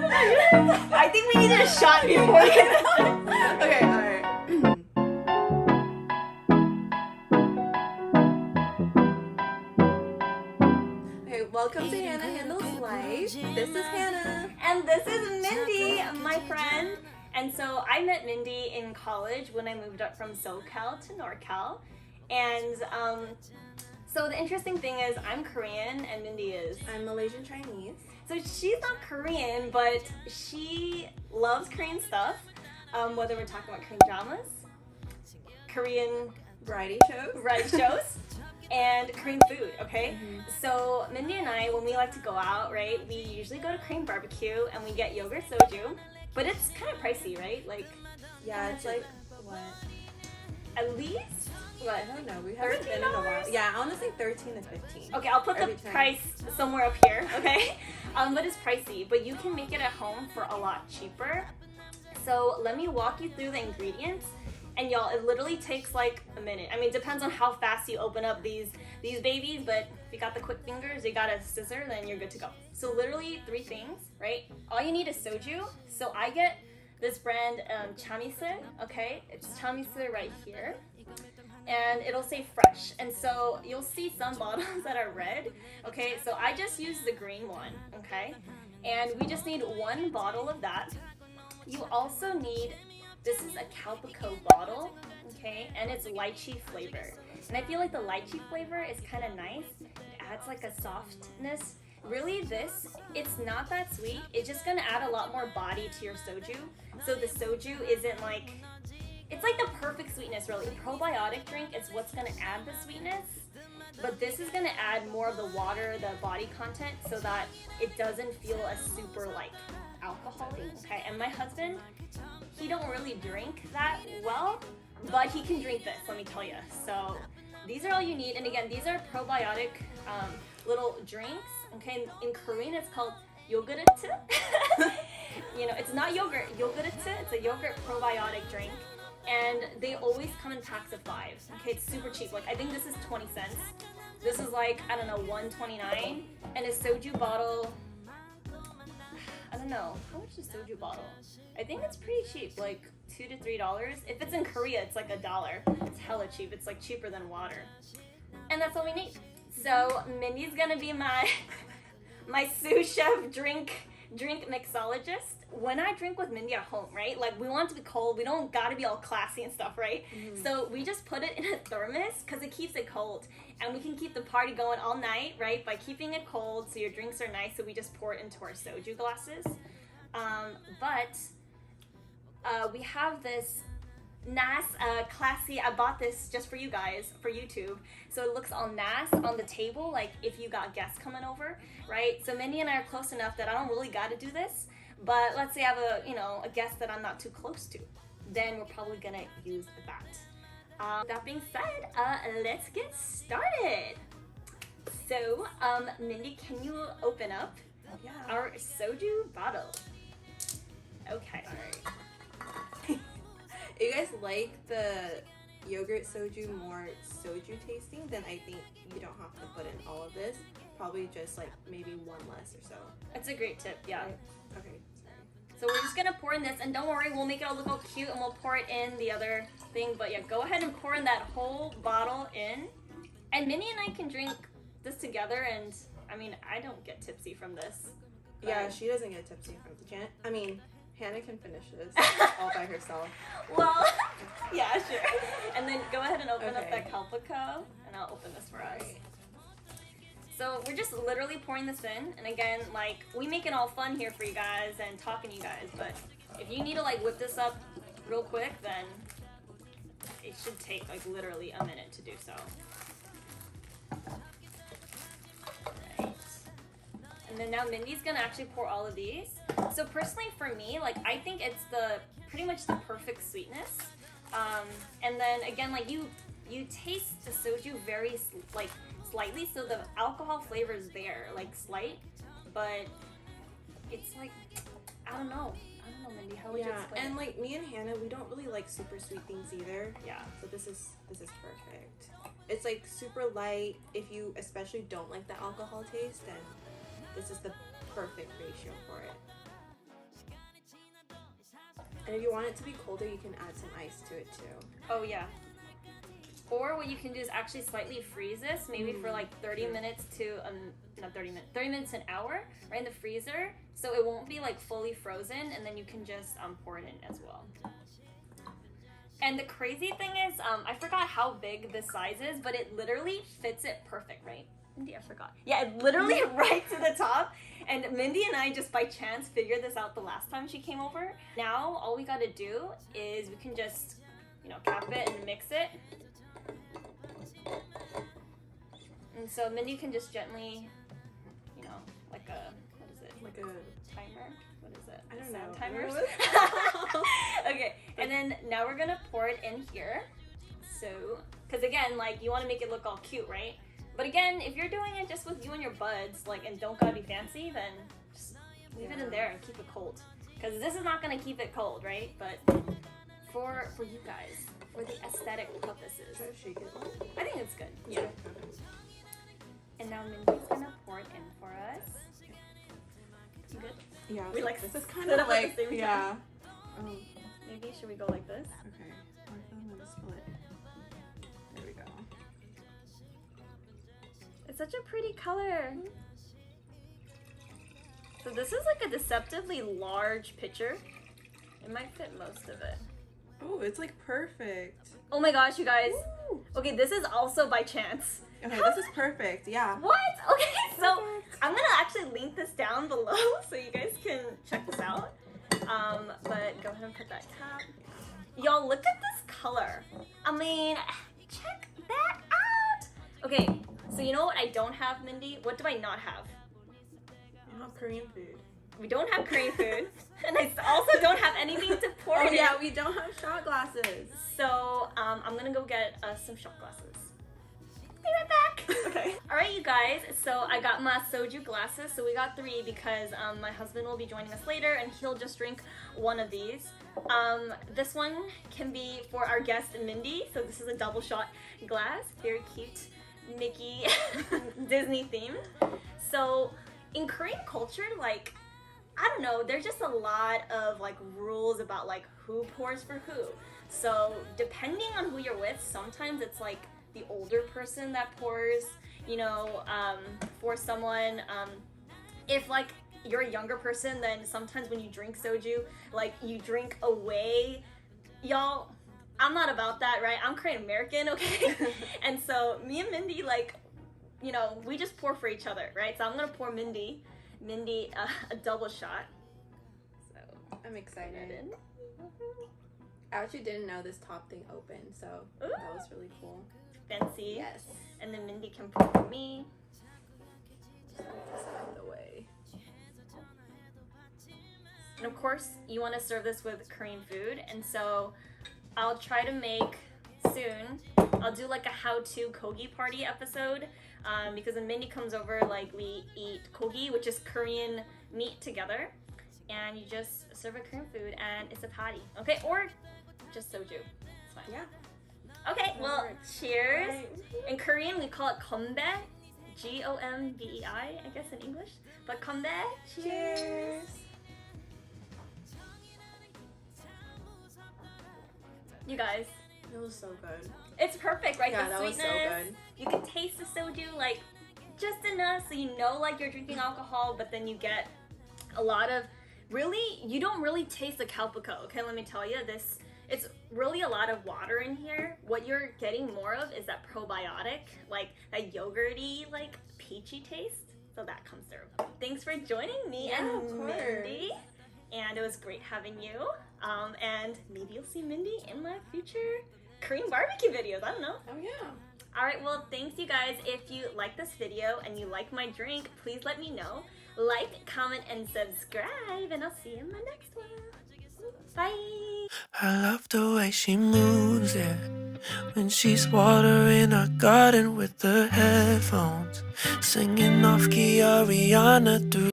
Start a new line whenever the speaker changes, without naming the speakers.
I think we needed a shot before we
Okay, alright. Okay, welcome to Hannah Handles Life. This is Hannah.
And this is Mindy, my friend. And so I met Mindy in college when I moved up from SoCal to NorCal. And so the interesting thing is I'm Korean and Mindy is.
I'm Malaysian Chinese.
So she's not Korean, but she loves Korean stuff. Whether we're talking about Korean dramas, Korean
Variety
shows, and Korean food, okay? So Mindy and I, when we like to go out, right, we usually go to Korean barbecue and we get yogurt soju, but it's kind of pricey, right? Like,
Yeah, it's like, what?
at least, what?
I don't know. We haven't been in a while.
$13?
Yeah, I want to say 13 to 15.
Okay, I'll put the
Every time.
price somewhere up here, okay? But it's pricey, but you can make it at home for a lot cheaper. So let me walk you through the ingredients. And y'all, it literally takes like a minute. I mean, it depends on how fast you open up these babies, but if you got the quick fingers, you got a scissor, then you're good to go. So literally 3 things, right? All you need is soju. So I get this brand Chamisul, okay? It's Chamisul right here. And it'll say fresh. And so you'll see some bottles that are red, okay? So I just use the green one, okay? And we just need 1 bottle of that. You also need, this is a calpico bottle, okay? And it's lychee flavor. And I feel like the lychee flavor is kind of nice. It adds like a softness. Really this, it's not that sweet. It's just gonna add a lot more body to your soju. So the soju isn't like, it's like the perfect sweetness really. Probiotic drink is what's gonna add the sweetness. But this is gonna add more of the water, the body content, so that it doesn't feel as super like alcoholic, okay? And my husband, he don't really drink that well, but he can drink this, let me tell you. So these are all you need. And again, these are probiotic little drinks, okay? In Korean, it's called yogurt. You know, it's not yogurt, yogurt. It's a yogurt probiotic drink. And they always come in packs of 5. Okay, it's super cheap. Like, I think this is 20 cents. This is like, I don't know, $1.29. And a soju bottle, I don't know, how much is soju bottle? I think it's pretty cheap, like $2 to $3. If it's in Korea, it's like $1. It's hella cheap. It's like cheaper than water. And that's all we need. So Mindy's gonna be my my sous chef drink mixologist. When I drink with Mindy at home, right? Like, we want it to be cold. We don't gotta be all classy and stuff, right? So we just put it in a thermos because it keeps it cold. And we can keep the party going all night, right? By keeping it cold so your drinks are nice. So we just pour it into our soju glasses. We have this nice, classy, I bought this just for you guys, for YouTube. So it looks all nice on the table, like if you got guests coming over, right? So Mindy and I are close enough that I don't really gotta do this. But let's say I have a guest that I'm not too close to, then we're probably gonna use that. That being said, let's get started. So, Mindy, can you open up our soju bottle? Okay.
Alright. If you guys like the yogurt soju more soju tasting, then I think you don't have to put in all of this. Probably just like maybe 1 less or so.
That's a great tip, yeah.
Okay.
So we're just gonna pour in this, and don't worry, we'll make it all look all cute and we'll pour it in the other thing. But yeah, go ahead and pour in that whole bottle in. And Minnie and I can drink this together, and I mean, I don't get tipsy from this.
Yeah, she doesn't get tipsy from the Hannah can finish this all by herself.
Well, yeah, sure. And then go ahead and open up
Okay.
that calpico, and I'll open this for us. So we're just literally pouring this in, and again, like, we make it all fun here for you guys and talking to you guys, but if you need to like whip this up real quick, then it should take like literally a minute to do so. Alright. And then now Mindy's gonna actually pour all of these. So personally for me, like, I think it's pretty much the perfect sweetness. And then again, like, you taste the soju very like slightly, so the alcohol flavor is there, like slight, but it's like, I don't know, Mindy, how would you explain
and
it?
like me and Hannah, we don't really like super sweet things either.
Yeah.
So this is perfect. It's like super light. If you especially don't like the alcohol taste, then this is the perfect ratio for it. And if you want it to be colder, you can add some ice to it too.
Oh yeah. Or what you can do is actually slightly freeze this, maybe for like 30 minutes to not 30 minutes, 30 minutes to an hour, right in the freezer, so it won't be like fully frozen, and then you can just pour it in as well. And the crazy thing is, I forgot how big this size is, but it literally fits it perfect, right? Mindy, I forgot. Yeah, it literally right to the top. And Mindy and I just by chance figured this out the last time she came over. Now all we gotta do is we can just, you know, cap it and mix it. And so Mindy can just gently, you know, like a, what is it?
Like a
timer? What is it?
I don't
Sound
know.
timers? Okay, and then now we're gonna pour it in here. So, because again, like you want to make it look all cute, right? But again, if you're doing it just with you and your buds, like, and don't gotta be fancy, then just leave it in there and keep it cold. Because this is not gonna keep it cold, right? But for you guys, for the aesthetic purposes,
Should I shake it?
I think it's good.
Yeah.
And now Mindy's gonna pour it in for us. You good?
Yeah.
We like
this is kind
sit
of
up at the
like
same time.
yeah. Oh.
Maybe should we go like this?
Okay. I feel I'm gonna split. There we go.
It's such a pretty color. So this is like a deceptively large pitcher. It might fit most of it.
Oh, it's like perfect.
Oh my gosh, you guys.
Woo.
Okay, this is also by chance.
Okay, this is perfect. Yeah.
What? Okay, so I'm gonna actually link this down below so you guys can check this out. But go ahead and put that cap. Y'all, look at this color. I mean, check that out. Okay, so you know what I don't have, Mindy? What do I not have?
I have Korean food.
We don't have Korean food, and I also don't have anything to pour
Oh
in.
yeah, we don't have shot glasses.
So I'm gonna go get some shot glasses. Be right back.
Okay.
All right, you guys. So I got my soju glasses. So we got 3 because my husband will be joining us later, and he'll just drink one of these. This one can be for our guest Mindy. So this is a double shot glass, very cute, Mickey Disney themed. So in Korean culture, like, I don't know, there's just a lot of like rules about like who pours for who. So depending on who you're with, sometimes it's like the older person that pours, you know, for someone. If like you're a younger person, then sometimes when you drink soju, like you drink away. Y'all, I'm not about that, right? I'm Korean American, okay? And so me and Mindy, like, you know, we just pour for each other, right? So I'm gonna pour Mindy a double shot. So
I'm excited.
put it in.
I actually didn't know this top thing opened, so
Ooh.
that was really cool.
Fancy.
Yes.
And then Mindy can pour for me.
Just move this out of the way.
And of course, you want to serve this with Korean food, and so I'll try to make soon. I'll do like a how-to kogi party episode, because when Mindy comes over, like we eat kogi, which is Korean meat together, and you just serve a Korean food, and it's a party, okay? Or just soju. It's fine.
Yeah.
Okay, well,
works.
cheers.
Right.
In Korean, we call it gombae. Gombei, I guess in English. But gombae, cheers.
Cheers.
You guys,
It was so good.
it's perfect, right?
Yeah,
The
that was
sweetness.
so good.
You can taste the soju, like, just enough so you know, like, you're drinking alcohol, but then you get a lot of, really, you don't really taste the calpico, okay? Let me tell you, it's really a lot of water in here. What you're getting more of is that probiotic, like, that yogurty, like, peachy taste. So that comes through. Thanks for joining me
Yeah,
and
of course.
Mindy. And it was great having you. And maybe you'll see Mindy in my future Korean barbecue videos. I don't know.
Oh yeah.
All right, well, thanks you guys. If you like this video and you like my drink, please let me know. Like, comment, and subscribe, and I'll see you in the next one. Bye.
I love the way she moves it when she's watering our garden with the headphones, singing off key Ariana through